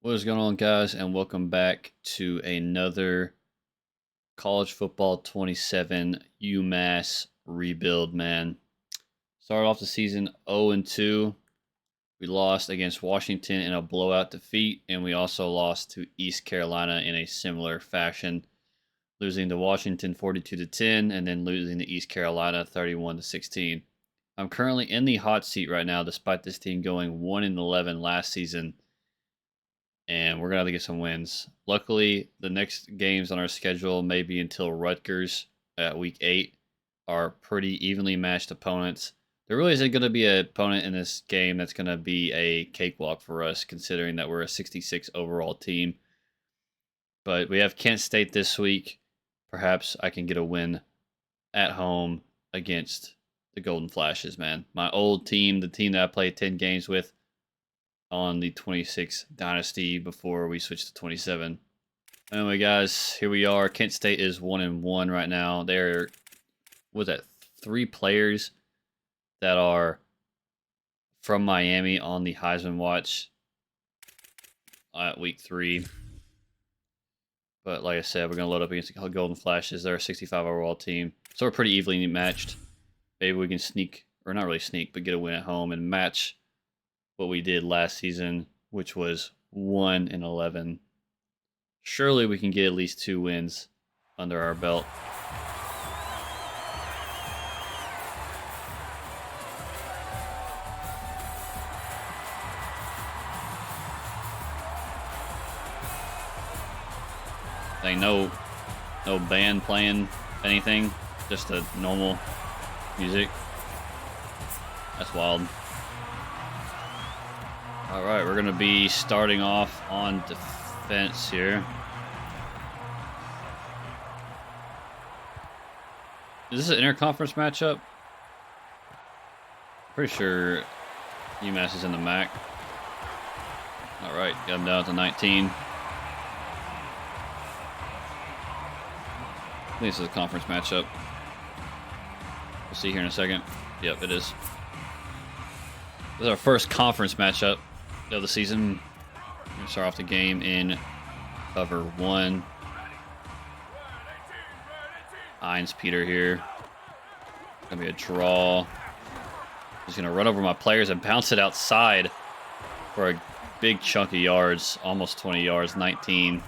What is going on, guys, and welcome back to another College Football 27 UMASS rebuild, man. Started off the season 0-2. We lost against Washington in a blowout defeat, and we also lost to East Carolina in a similar fashion, losing to Washington 42-10 and then losing to East Carolina 31-16. I'm currently in the hot seat right now, despite this team going 1-11 last season, and we're gonna have to get some wins. Luckily, the next games on our schedule, maybe until Rutgers at week 8, are pretty evenly matched opponents. There really isn't going to be an opponent in this game that's going to be a cakewalk for us, considering that we're a 66 overall team. But we have Kent State this week. Perhaps I can get a win at home against the Golden Flashes, man. My old team, the team that I played 10 games with on the 26 Dynasty before we switched to 27. Anyway, guys, here we are. Kent State is 1-1 right now. They're, was that 3 players that are from Miami on the Heisman watch at week 3. But like I said, we're going to load up against the Golden Flashes. They're a 65 overall team. So we're pretty evenly matched. Maybe we can sneak, or not really sneak, but get a win at home and match what we did last season, which was 1-11. Surely we can get at least 2 wins under our belt. Like no band playing anything, just a normal music. That's wild. All right, we're gonna be starting off on defense here. Is this an interconference matchup? Pretty sure UMass is in the MAC. All right, got him down to 19. I think this is a conference matchup. We'll see here in a second. Yep, it is. This is our first conference matchup of the season. We're going to start off the game in cover 1. Heinz Peter here. Going to be a draw. He's going to run over my players and bounce it outside for a big chunk of yards. Almost 20 yards, 19.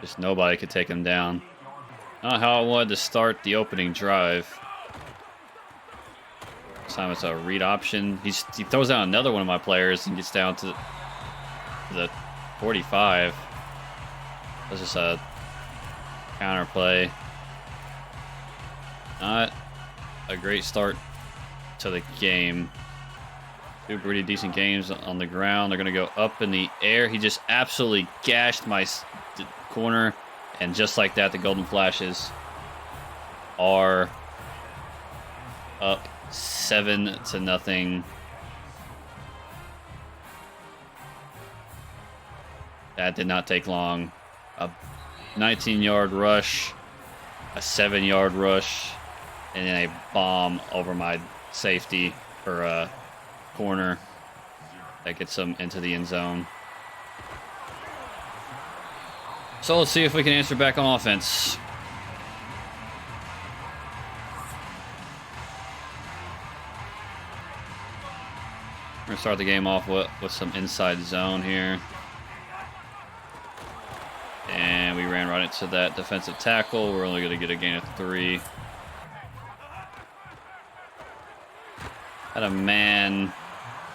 Just nobody could take him down. Not how I wanted to start the opening drive. This time it's a read option. He throws down another one of my players and gets down to the 45. That's just a counter play. Not a great start to the game. 2 pretty decent games on the ground. They're going to go up in the air. He just absolutely gashed my corner. And just like that, the Golden Flashes are up 7-0. That did not take long. A 19-yard rush, a 7-yard rush, and then a bomb over my safety or a corner that gets them into the end zone. So let's see if we can answer back on offense. We're going to start the game off with some inside zone here. And we ran right into that defensive tackle. We're only going to get a gain of 3. Had a man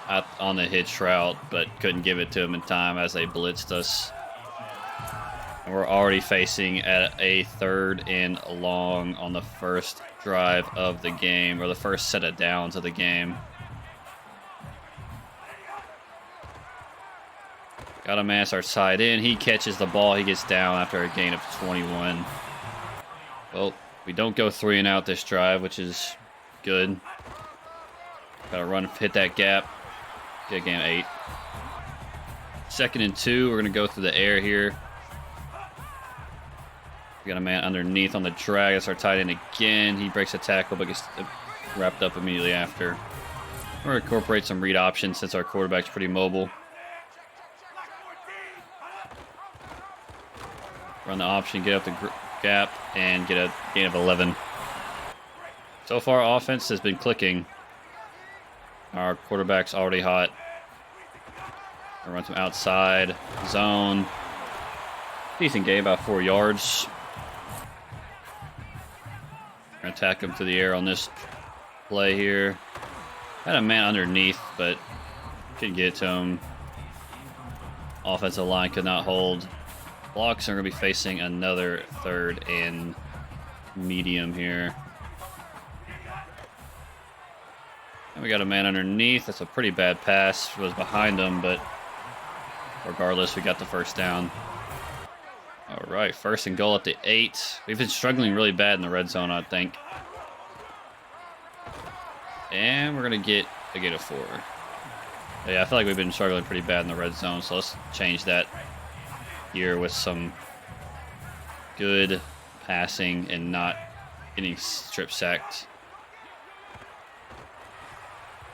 out on the hitch route, but couldn't give it to him in time as they blitzed us. And we're already facing at a 3rd and long on the first drive of the game, or the first set of downs of the game. Got a man our side in. He catches the ball. He gets down after a gain of 21. Well, we don't go 3 and out this drive, which is good. Got to run, hit that gap. Get a gain of 8. 2nd and 2. We're going to go through the air here. We got a man underneath on the drag. That's our tight end again. He breaks a tackle, but gets wrapped up immediately after. We're going to incorporate some read options since our quarterback's pretty mobile. Run the option, get up the gap, and get a gain of 11. So far, offense has been clicking. Our quarterback's already hot. Run some outside zone. Decent game, about 4 yards. Gonna attack him through the air on this play here. Had a man underneath, but couldn't get to him. Offensive line could not hold. Blocks are going to be facing another 3rd and medium here. And we got a man underneath. That's a pretty bad pass. It was behind him, but regardless, we got the first down. All right, 1st and goal at the 8. We've been struggling really bad in the red zone, I think. And we're going to get a gain of 4. Yeah, I feel like we've been struggling pretty bad in the red zone, so let's change that here with some good passing and not getting strip sacked.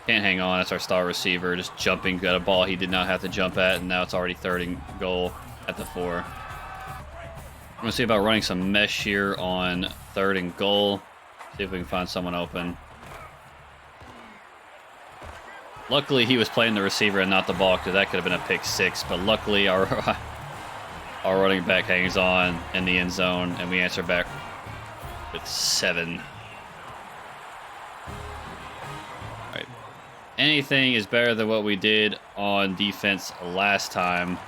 Can't hang on. That's our star receiver, just jumping. Got a ball he did not have to jump at, and now it's already 3rd and goal at the 4. I'm going to see about running some mesh here on 3rd and goal. See if we can find someone open. Luckily, he was playing the receiver and not the ball, because that could have been a pick 6. But luckily, our running back hangs on in the end zone, and we answer back with 7. All right. Anything is better than what we did on defense last time,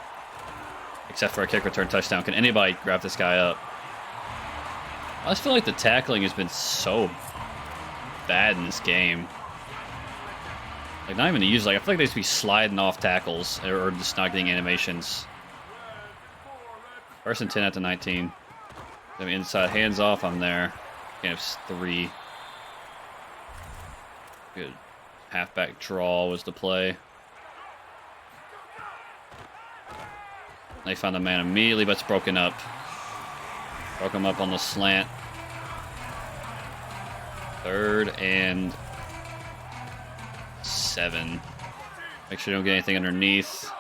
except for a kick return touchdown. Can anybody grab this guy up? I just feel like the tackling has been so bad in this game. Like, not even to use, like, I feel like they should be sliding off tackles or just not getting animations. 1st and 10 at the 19. Then inside, hands off, I'm there. Gain of 3. Good. Halfback draw was the play. They found the man immediately, but it's broken up. Broke him up on the slant. 3rd and 7. Make sure you don't get anything underneath.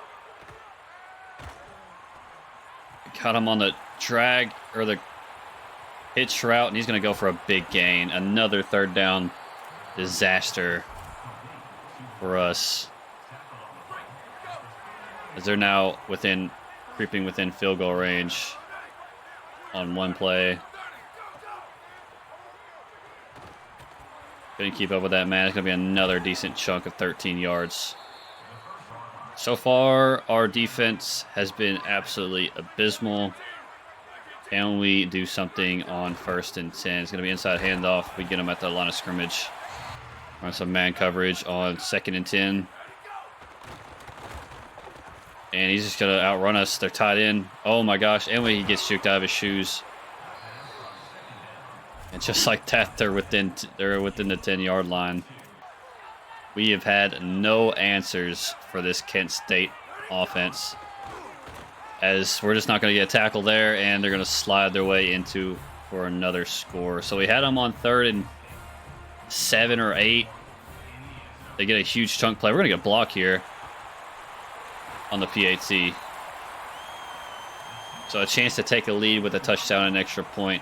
Cut him on the drag or the hitch route, and he's going to go for a big gain. Another 3rd down disaster for us, as they're now creeping within field goal range on one play. Couldn't keep up with that, man. It's going to be another decent chunk of 13 yards. So far, our defense has been absolutely abysmal. Can we do something on 1st and 10? It's going to be inside handoff. We get them at the line of scrimmage. Run some man coverage on 2nd and 10. And he's just going to outrun us. They're tied in. Oh, my gosh. And when he gets juked out of his shoes. And just like that, they're within the 10-yard line. We have had no answers for this Kent State offense, as we're just not going to get a tackle there, and they're going to slide their way into for another score. So we had them on 3rd and 7 or 8. They get a huge chunk play. We're going to get blocked here on the PAT. So a chance to take a lead with a touchdown and an extra point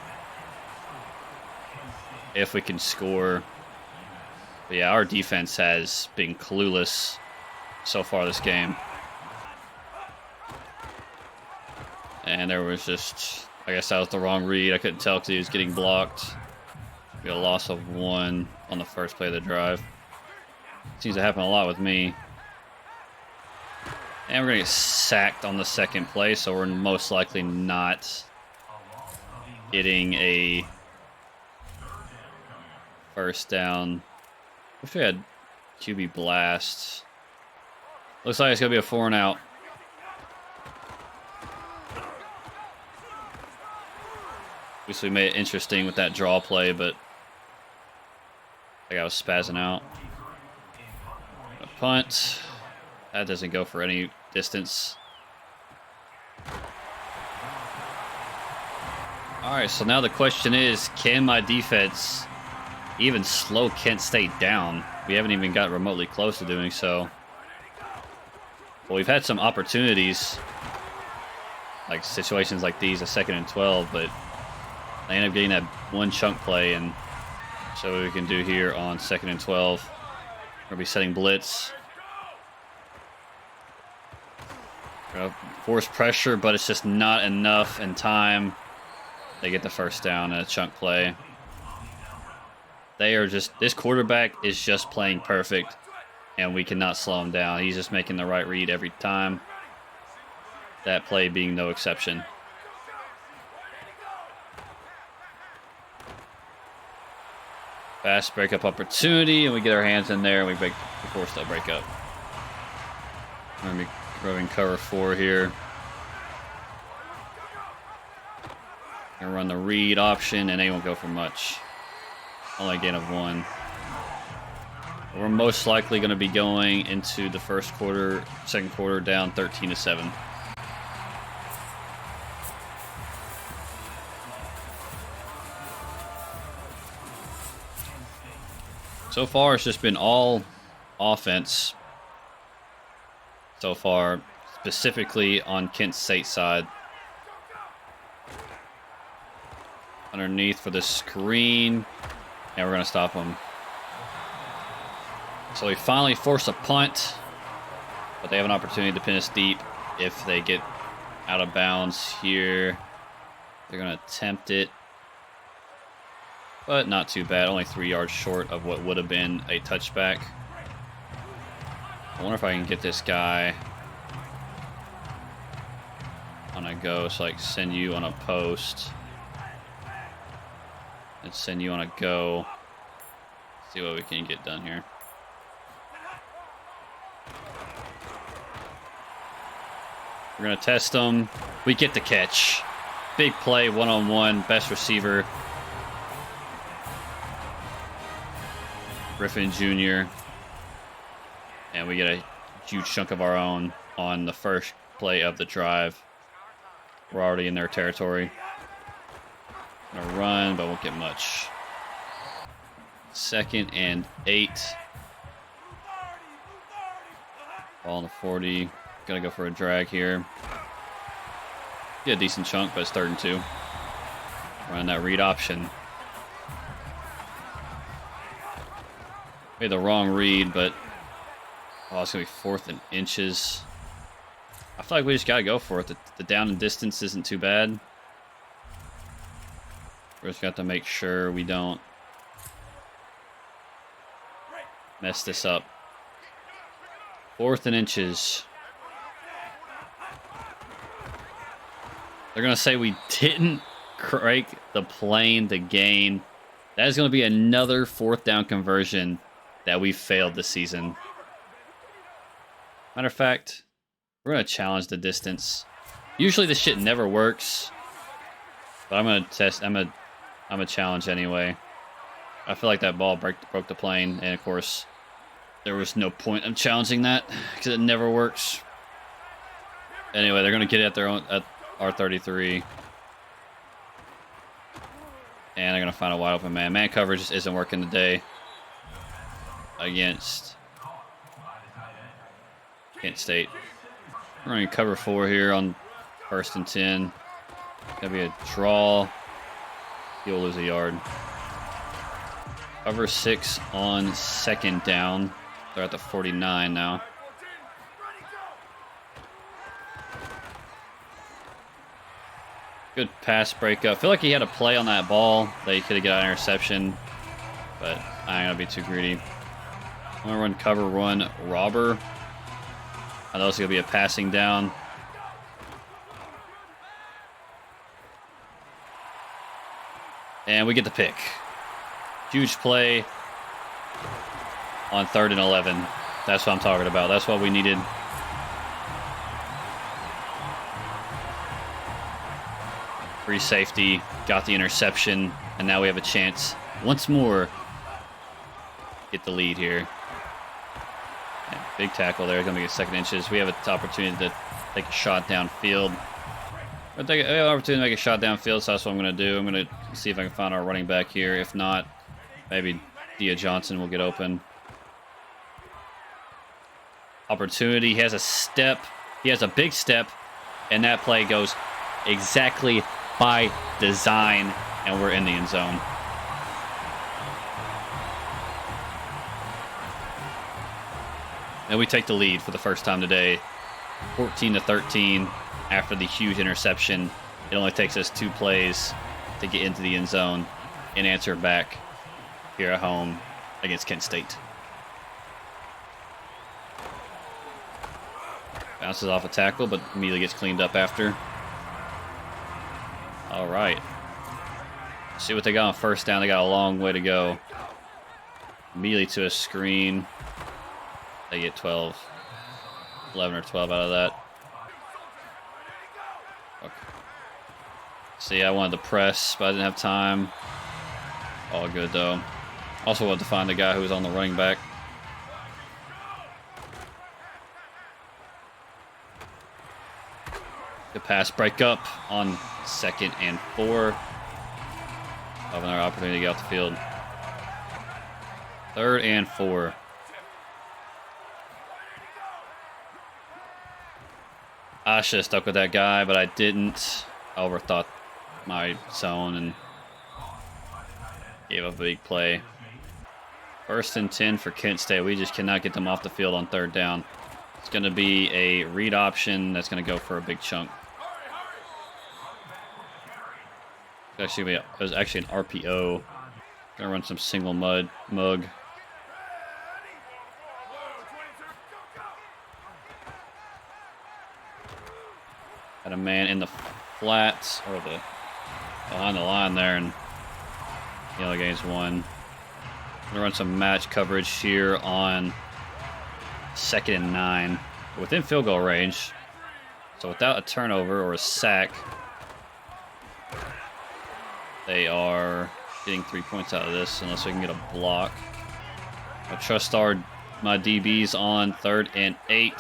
if we can score. But yeah, our defense has been clueless so far this game. And there was just, I guess that was the wrong read. I couldn't tell because he was getting blocked. We got a loss of 1 on the first play of the drive. Seems to happen a lot with me. And we're going to get sacked on the 2nd play, so we're most likely not getting a first down. Wish we had QB blast. Looks like it's going to be a 4 and out. At least we made it interesting with that draw play, but I think I was spazzing out. A punt. That doesn't go for any distance. All right, so now the question is, can my defense even slow Kent State down? We haven't even got remotely close to doing so. Well, we've had some opportunities like situations like these, a 2nd and 12, but they end up getting that one chunk play, and so what we can do here on 2nd and 12. We'll be setting blitz. Force pressure, but it's just not enough in time. They get the first down and a chunk play. They are just, this quarterback is just playing perfect, and we cannot slow him down. He's just making the right read every time. That play being no exception. Fast breakup opportunity, and we get our hands in there, and we force that breakup. We're going to be throwing cover 4 here. Gonna run the read option, and they won't go for much. Only a gain of 1. We're most likely going to be going into the first quarter, second quarter, down 13-7. So far, it's just been all offense. So far, specifically on Kent State's side. Underneath for the screen, and we're going to stop them. So we finally force a punt, but they have an opportunity to pin us deep if they get out of bounds here. They're going to attempt it, but not too bad. Only 3 yards short of what would have been a touchback. I wonder if I can get this guy on a go. So like send you on a post and send you on a go. See what we can get done here. We're going to test them. We get the catch. Big play, one-on-one, best receiver. Griffin Jr. And we get a huge chunk of our own on the first play of the drive. We're already in their territory. Gonna run, but won't get much. 2nd and 8. Ball on the 40. Gonna go for a drag here. Get a decent chunk, but it's 3rd and 2. Run that read option. Made the wrong read, but it's gonna be 4th and inches. I feel like we just gotta go for it. The down and distance isn't too bad. We just got to make sure we don't mess this up. 4th and inches. They're going to say we didn't break the plane to gain. That is going to be another 4th down conversion that we failed this season. Matter of fact, we're going to challenge the distance. Usually this shit never works, but I'm going to test. I'm a challenge anyway. I feel like that ball broke the plane, and of course, there was no point of challenging that because it never works. Anyway, they're going to get it at their own at our 33, and they're going to find a wide open man. Man coverage just isn't working today against Kent State. We're running cover 4 here on 1st and 10. Gonna be a draw. He'll lose a yard. Cover 6 on 2nd down. They're at the 49 now. Good pass breakup. I feel like he had a play on that ball that he could have got an interception, but I ain't gonna be too greedy. I'm gonna run cover 1 robber. I know it's gonna be a passing down. And we get the pick. Huge play on 3rd and 11. That's what I'm talking about. That's what we needed. Free safety, got the interception, and now we have a chance once more get the lead here. Yeah, big tackle there, gonna be 2nd inches. We have an opportunity to take a shot downfield. We have an opportunity to make a shot downfield, so that's what I'm going to do. I'm going to see if I can find our running back here. If not, maybe Dia Johnson will get open. Opportunity. He has a step. He has a big step, and that play goes exactly by design, and we're in the end zone. And we take the lead for the first time today, 14-13 after the huge interception. It only takes us 2 plays to get into the end zone and answer back here at home against Kent State. Bounces off a tackle, but immediately gets cleaned up after. All right. See what they got on first down. They got a long way to go. Immediately to a screen. They get 12. 11 or 12 out of that. Okay. See, I wanted to press, but I didn't have time. All good, though. Also wanted to find the guy who was on the running back. Good pass break up on 2nd and 4. Have another opportunity to get off the field. 3rd and 4. I should have stuck with that guy, but I didn't. I overthought my zone and gave up a big play. 1st and 10 for Kent State. We just cannot get them off the field on 3rd down. It's going to be a read option that's going to go for a big chunk. It was actually an RPO. Gonna run some single mug. Had a man in the flats or the behind the line there, and he only gains 1. Gonna run some match coverage here on 2nd and 9, within field goal range. So without a turnover or a sack, they are getting 3 points out of this unless we can get a block. I trust my DBs on 3rd and 8.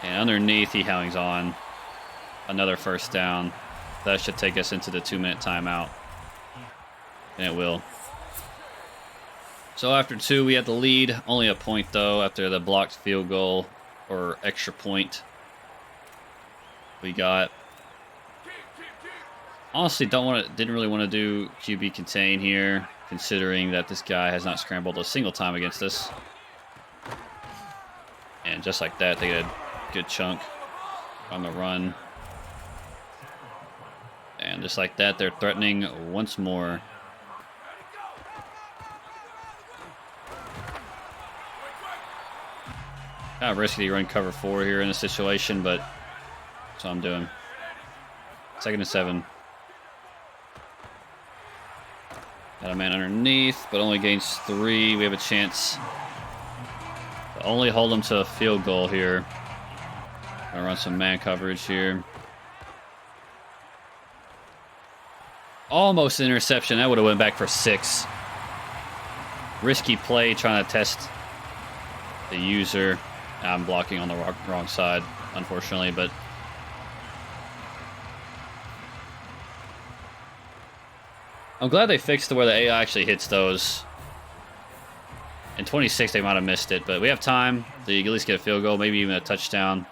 And underneath, he hangs on. Another 1st down. That should take us into the 2-minute timeout. And it will. So after 2, we had the lead. Only a point, though, after the blocked field goal or extra point we got. Honestly, didn't really want to do QB contain here, considering that this guy has not scrambled a single time against us. And just like that, they get a good chunk on the run. And just like that, they're threatening once more. Kind of risky to run cover 4 here in this situation, but that's what I'm doing. 2nd and 7. Got a man underneath, but only gains 3. We have a chance to only hold them to a field goal here. Gonna run some man coverage here. Almost an interception. That would have went back for 6. Risky play trying to test the user. I'm blocking on the wrong side, unfortunately, but I'm glad they fixed to where the AI actually hits those. In 26, they might have missed it, but we have time to at least get a field goal, maybe even a touchdown.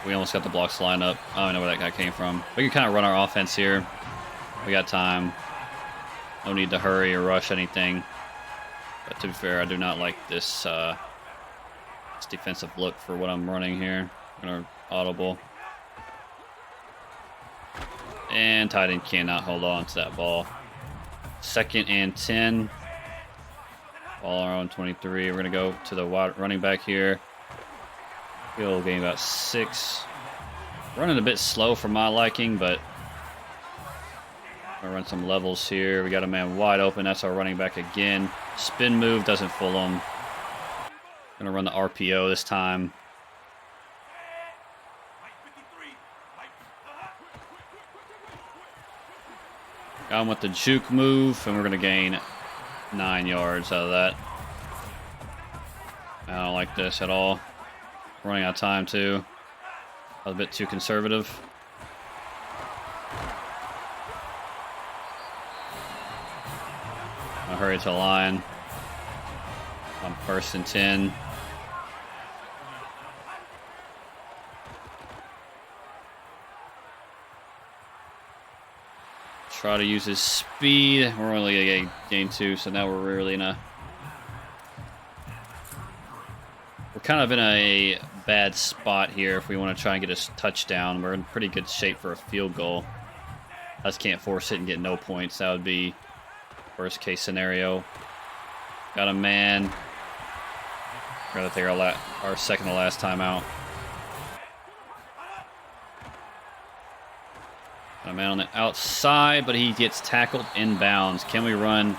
We almost got the blocks lined up. I don't know where that guy came from. We can kind of run our offense here. We got time. No need to hurry or rush anything. But to be fair, I do not like this, this defensive look for what I'm running here. I'm going to audible. And tight end cannot hold on to that ball. 2nd and 10. Ball on our own 23. We're going to go to the running back here. He'll gain about 6. Running a bit slow for my liking, but I'm going to run some levels here. We got a man wide open. That's our running back again. Spin move doesn't fool him. Going to run the RPO this time. Got him with the juke move, and we're going to gain 9 yards out of that. I don't like this at all. Running out of time, too. I was a bit too conservative. I'll hurry to the line. On 1st and 10. Try to use his speed. We're only a game 2, so now we're really in a... We're kind of in a bad spot here if we want to try and get a touchdown. We're in pretty good shape for a field goal. I just can't force it and get no points. That would be worst case scenario. Got a man. We're going to take our second to last time out. Got a man on the outside, but he gets tackled inbounds. Can we run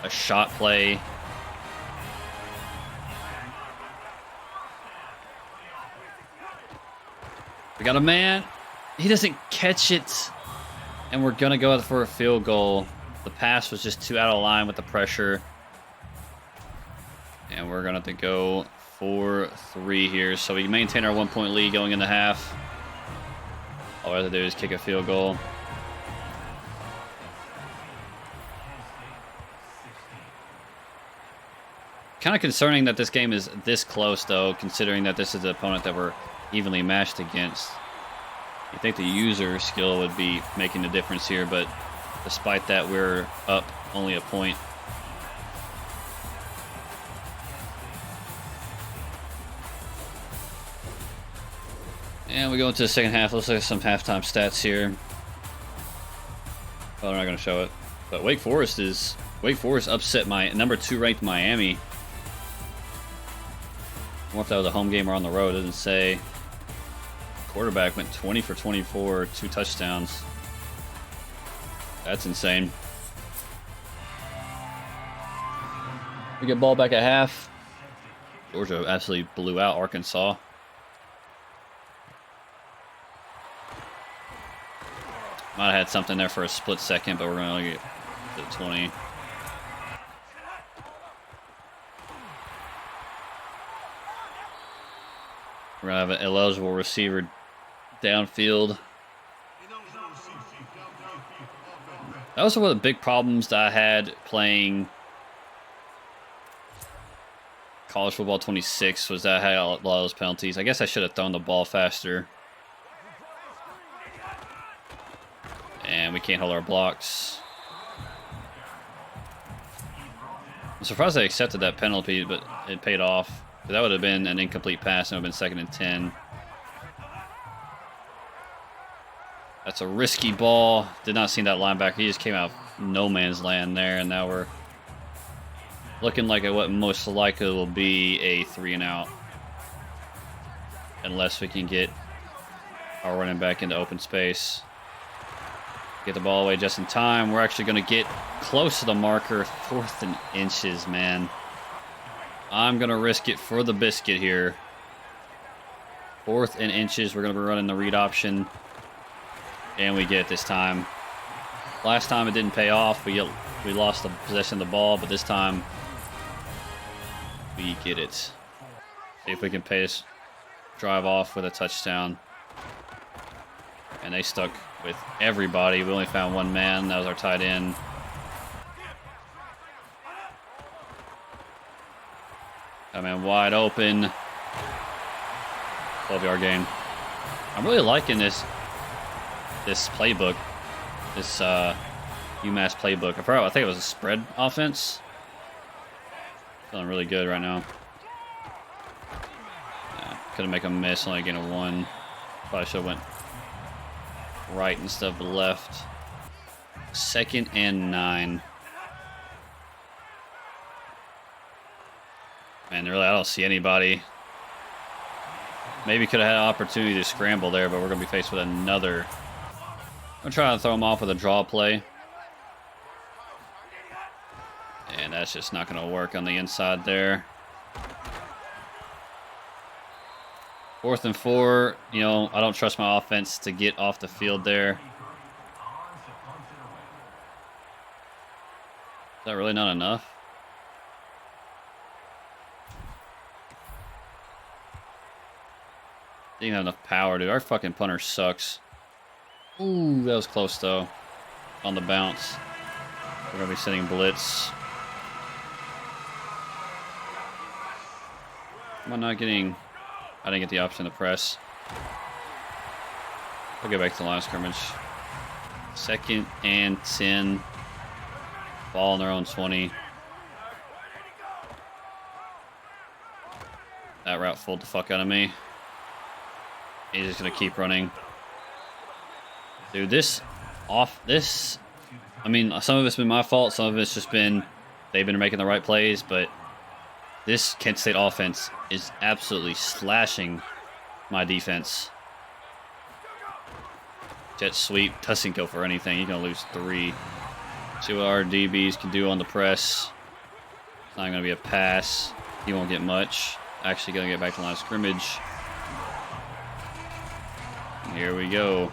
a shot play? We got a man. He doesn't catch it. And we're going to go for a field goal. The pass was just too out of line with the pressure. And we're going to have to go for 3 here. So we maintain our 1-point lead going into half. All we have to do is kick a field goal. Kind of concerning that this game is this close, though, considering that this is the opponent that we're evenly matched against. You think the user skill would be making the difference here, but despite that, we're up only a point. And we go into the second half. Let's look at some halftime stats here. Well, they're not going to show it. But Wake Forest upset my number 2 ranked Miami. I wonder if that was a home game or on the road. It doesn't say. Quarterback went 20 for 24, 2 touchdowns. That's insane. We get ball back at half. Georgia absolutely blew out Arkansas. Might have had something there for a split second, but we're going to get to 20. We're going to have an eligible receiver downfield. That was one of the big problems that I had playing College Football 26 was that I had a lot of those penalties. I guess I should have thrown the ball faster. And we can't hold our blocks. I'm surprised they accepted that penalty, but it paid off. That would have been an incomplete pass and it would have been 2nd and 10. That's a risky ball. Did not see that linebacker. He just came out of no man's land there, and now we're looking like what most likely will be a 3-and-out. Unless we can get our running back into open space. Get the ball away just in time. We're actually going to get close to the marker. 4th and inches, man. I'm going to risk it for the biscuit here. 4th and inches. We're going to be running the read option. And we get it this time. Last time it didn't pay off. We lost the possession of the ball, but this time we get it. See if we can pay this drive off with a touchdown. And they stuck with everybody. We only found 1 man. That was our tight end. That man wide open. 12-yard gain. I'm really liking this playbook. This UMass playbook. I think it was a spread offense. Feeling really good right now. Yeah, couldn't make a miss, only getting a 1. Probably should have went right instead of left. 2nd and 9. Man, really, I don't see anybody. Maybe could have had an opportunity to scramble there, but we're going to be faced with another. I'm trying to throw him off with a draw play. And that's just not going to work on the inside there. 4th and 4. You know, I don't trust my offense to get off the field there. Is that really not enough? Didn't have enough power, dude. Our fucking punter sucks. Ooh, that was close, though. On the bounce. We're going to be sending blitz. Am I not getting... I didn't get the option to press. We'll get back to the line of scrimmage. 2nd and 10. Ball on their own 20. That route fooled the fuck out of me. He's just gonna keep running. Dude, I mean, some of it's been my fault, some of it's just been they've been making the right plays, but this Kent State offense is absolutely slashing my defense. Jet sweep, doesn't go for anything. You're gonna lose 3. See what our DBs can do on the press. It's not gonna be a pass. He won't get much. Actually gonna get back to the line of scrimmage. Here we go.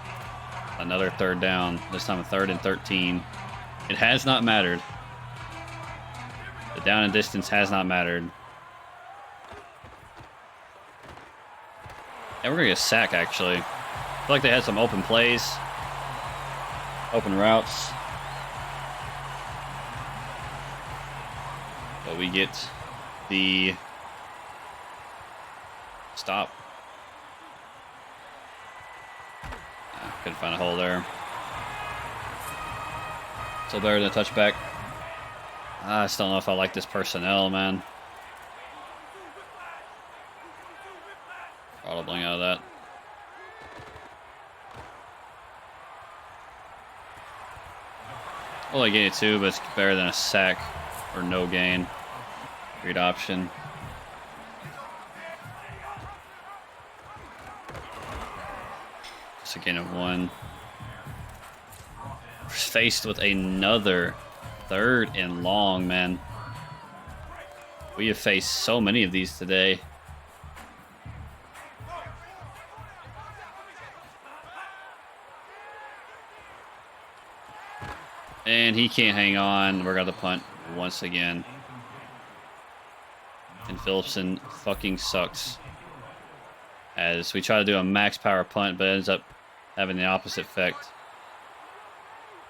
Another 3rd down. This time a 3rd and 13. It has not mattered. The down and distance has not mattered. And we're gonna get a sack, actually. I feel like they had some open plays. Open routes. But we get the stop. Couldn't find a hole there. Still better than a touchback. I still don't know if I like this personnel, man. Audibling out of that. Well, I gained it 2, but it's better than a sack or no gain. Read option. It's a gain of 1. We're faced with another 3rd and long, man. We have faced so many of these today. And he can't hang on. We're gonna punt once again. And Phillipson fucking sucks. As we try to do a max power punt, but it ends up having the opposite effect.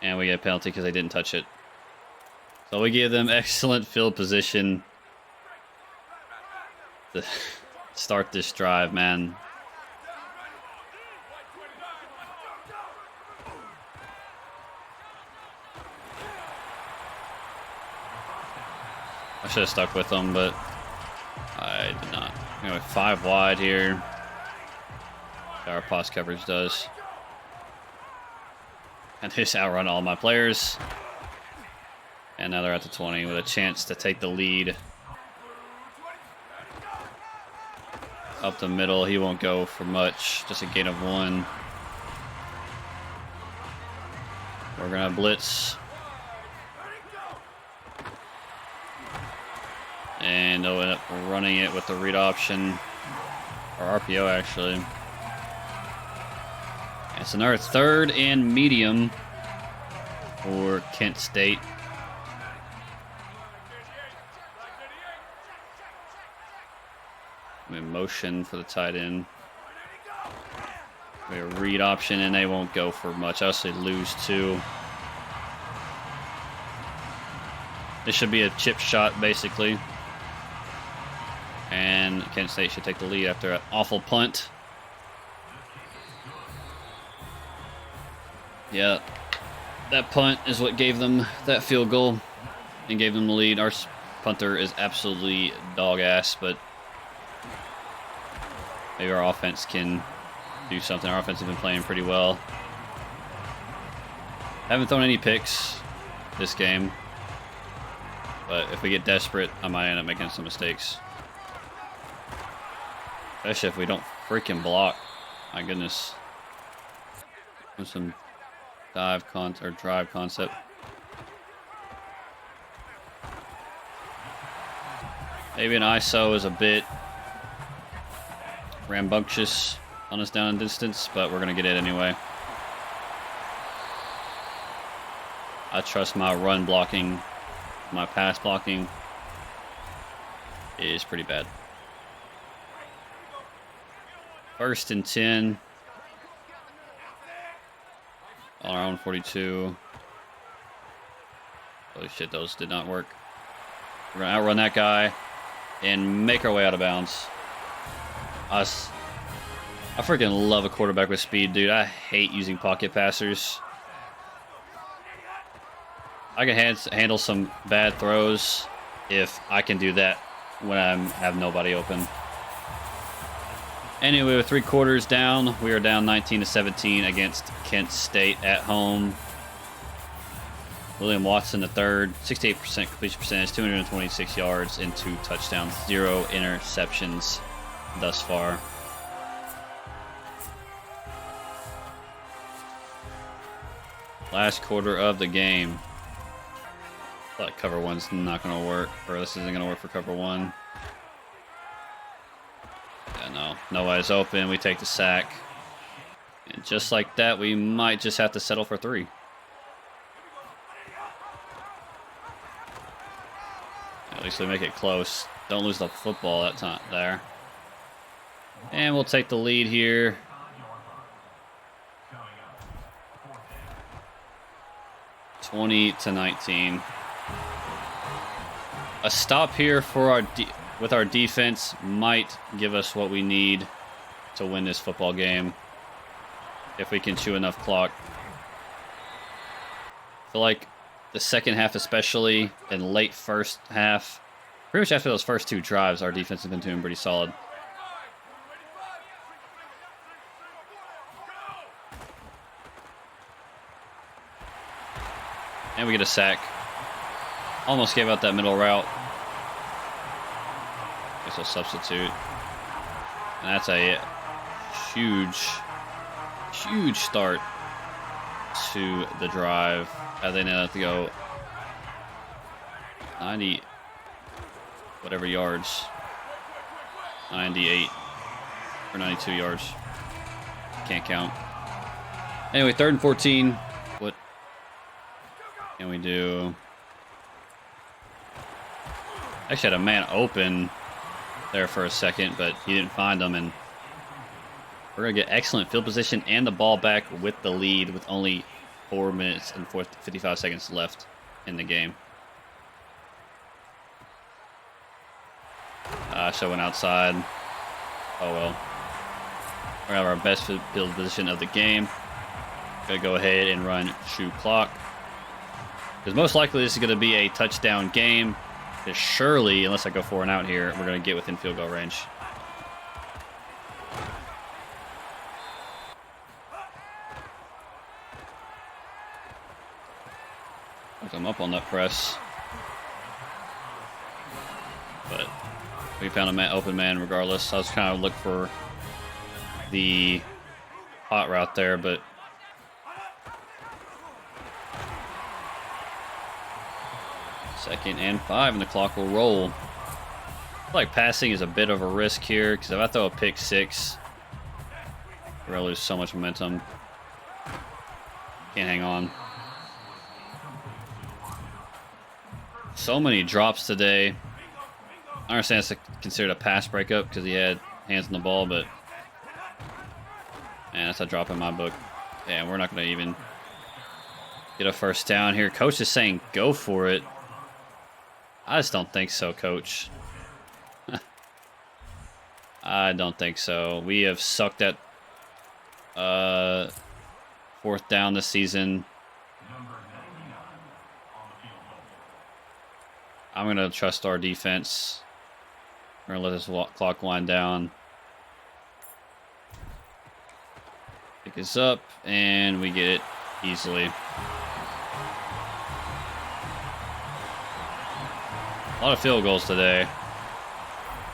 And we get a penalty because they didn't touch it. So we give them excellent field position to start this drive, man. I should have stuck with them, but I did not. Anyway, 5 wide here. Our pass coverage does. And they just outrun all my players. And now they're at the 20 with a chance to take the lead. Up the middle, he won't go for much. Just a gain of 1. We're gonna blitz. And they'll end up running it with the read option. Or RPO, actually. It's another 3rd and medium for Kent State. I'm in motion for the tight end. We have a read option, and they won't go for much. I'll say lose 2. This should be a chip shot, basically. And Kent State should take the lead after an awful punt. Yeah, that punt is what gave them that field goal and gave them the lead. Our punter is absolutely dog ass, but maybe our offense can do something. Our offense has been playing pretty well. Haven't thrown any picks this game, but if we get desperate, I might end up making some mistakes. Especially if we don't freaking block. My goodness. Some drive concept. Maybe an ISO is a bit rambunctious on us down in distance, but we're going to get it anyway. I trust my run blocking. My pass blocking is pretty bad. 1st and 10. On our own 42. Holy shit, those did not work. We're going to outrun that guy and make our way out of bounds. I freaking love a quarterback with speed, dude. I hate using pocket passers. I can handle some bad throws if I can do that when I have nobody open. Anyway, with 3 quarters down, we are down 19-17 against Kent State at home. William Watson III, 68% completion percentage, 226 yards and 2 touchdowns, 0 interceptions thus far. Last quarter of the game. I thought cover 1's not going to work, or this isn't going to work for cover 1. Yeah, no. Nobody's open. We take the sack. And just like that, we might just have to settle for 3. At least we make it close. Don't lose the football that time there. And we'll take the lead here. (20-19). A stop here for with our defense might give us what we need to win this football game. If we can chew enough clock. I feel like the second half especially, and late first half, pretty much after those first 2 drives, our defense has been doing pretty solid. And we get a sack. Almost gave out that middle route. Guess we'll substitute. And that's a huge start to the drive. They now have to go 90 whatever yards. 98 or 92 yards. Can't count. Anyway, 3rd and 14. What can we do? Actually had a man open there for a second, but he didn't find him, and we're going to get excellent field position and the ball back with the lead with only 4 minutes and 55 seconds left in the game. I should have went outside. Oh well. We're going to have our best field position of the game. Going to go ahead and run true clock. Because most likely this is going to be a touchdown game. Because surely, unless I go 4 and out here, we're going to get within field goal range. I'm up on that press. But we found an open man regardless. I was kind of looking for the hot route there, but second and 5, and the clock will roll. I feel like passing is a bit of a risk here, because if I throw a pick 6, we're going to lose so much momentum. Can't hang on. So many drops today. I understand it's considered a pass breakup because he had hands on the ball, but man, that's a drop in my book. Yeah, we're not going to even get a first down here. Coach is saying go for it. I just don't think so, Coach. I don't think so. We have sucked at 4th down this season. I'm going to trust our defense. We're going to let this clock wind down. Pick us up, and we get it easily. A lot of field goals today.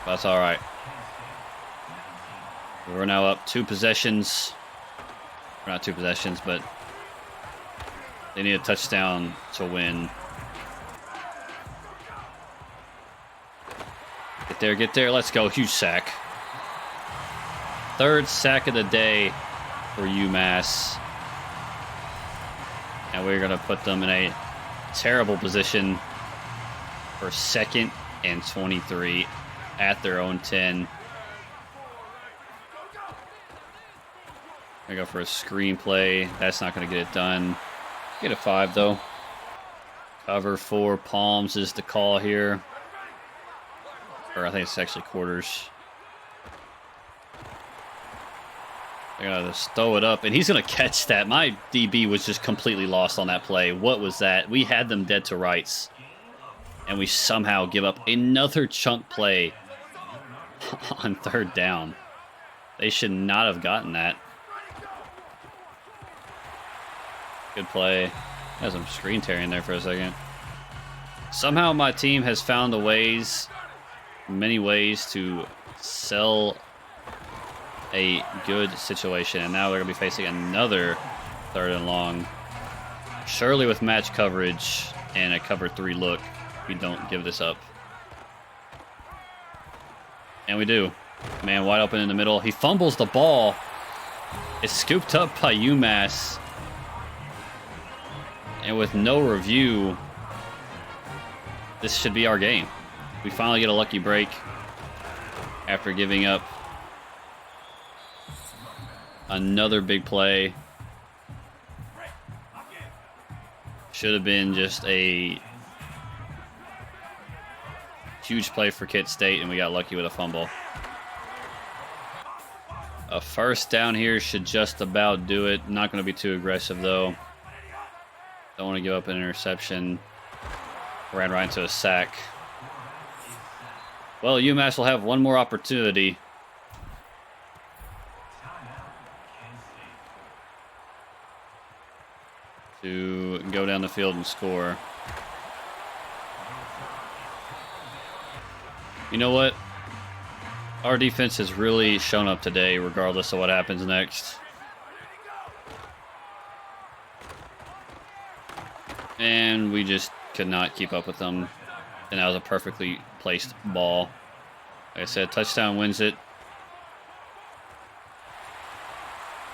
That's all right. We're now up 2 possessions. Or not 2 possessions, but they need a touchdown to win. Get there. Let's go. Huge sack. 3rd sack of the day for UMass. And we're going to put them in a terrible position for 2nd and 23 at their own 10. I go for a screen play. That's not going to get it done. Get a 5 though. Cover 4 palms is the call here. Or I think it's actually quarters. They're going to just throw it up, and he's going to catch that. My DB was just completely lost on that play. What was that? We had them dead to rights, and we somehow give up another chunk play on 3rd down. They should not have gotten that. Good play. Has some screen tearing there for a second. Somehow my team has found many ways to sell a good situation, and now they're going to be facing another 3rd and long. Surely with match coverage and a cover 3 look, we don't give this up. And we do. Man, wide open in the middle. He fumbles the ball. It's scooped up by UMass. And with no review, this should be our game. We finally get a lucky break after giving up another big play. Should have been just a huge play for Kent State, and we got lucky with a fumble. A 1st down here should just about do it. Not going to be too aggressive, though. Don't want to give up an interception. Ran right into a sack. Well, UMass will have one more opportunity. To go down the field and score. You know what? Our defense has really shown up today, regardless of what happens next. And we just could not keep up with them. And that was a perfectly placed ball. Like I said, touchdown wins it.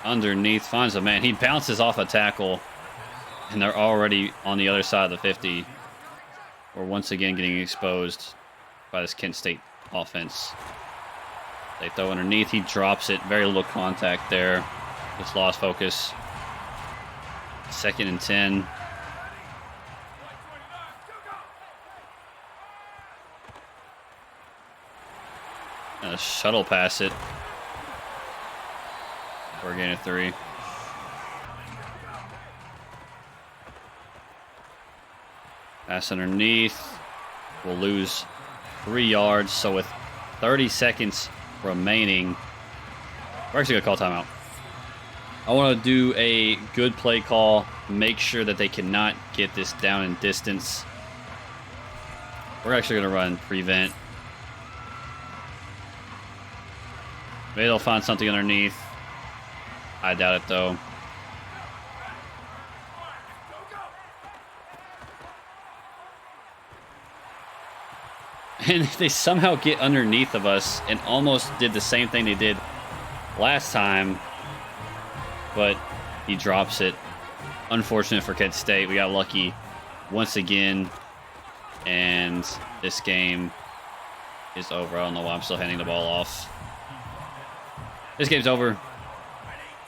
Underneath, finds a man. He bounces off a tackle. And they're already on the other side of the 50. We're once again getting exposed by this Kent State offense. They throw underneath. He drops it. Very little contact there. Just lost focus. 2nd and 10. Shuttle pass it. For a gain of 3. Pass underneath. We'll lose 3 yards. So with 30 seconds remaining, we're actually going to call timeout. I want to do a good play call. Make sure that they cannot get this down in distance. We're actually going to run prevent. Maybe they'll find something underneath. I doubt it, though. And they somehow get underneath of us and almost did the same thing they did last time. But he drops it. Unfortunate for Kent State. We got lucky once again. And this game is over. I don't know why I'm still handing the ball off. This game's over.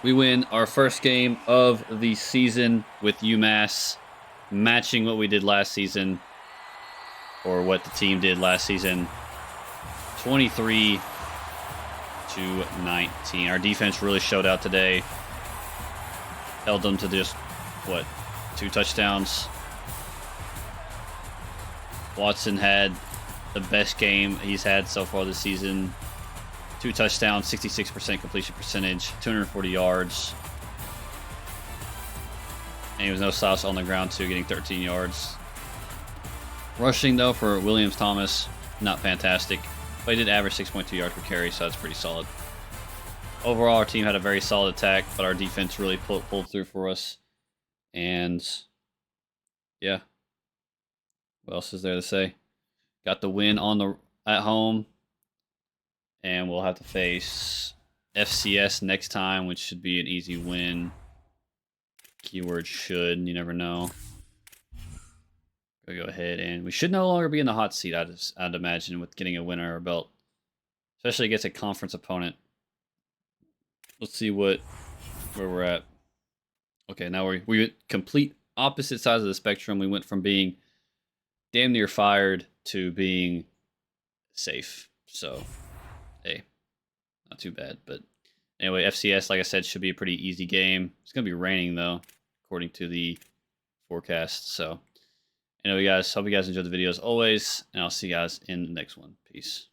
We win our first game of the season with UMass, matching what we did last season, or what the team did last season, 23-19. Our defense really showed out today. Held them to just, 2 touchdowns. Watson had the best game he's had so far this season. 2 touchdowns, 66% completion percentage, 240 yards. And he was no slouch on the ground, too, getting 13 yards. Rushing, though, for Williams Thomas, not fantastic. But he did average 6.2 yards per carry, so that's pretty solid. Overall, our team had a very solid attack, but our defense really pulled through for us. And, yeah. What else is there to say? Got the win at home. And we'll have to face FCS next time, which should be an easy win. Keyword should, you never know. Go ahead, and we should no longer be in the hot seat, I'd imagine, with getting a win under our belt. Especially against a conference opponent. Let's see where we're at. Okay, now we went complete opposite sides of the spectrum. We went from being damn near fired to being safe. So, hey, not too bad. But Anyway, FCS, like I said, should be a pretty easy game. It's going to be raining, though, according to the forecast. So, anyway, guys, hope you guys enjoyed the video as always, and I'll see you guys in the next one. Peace.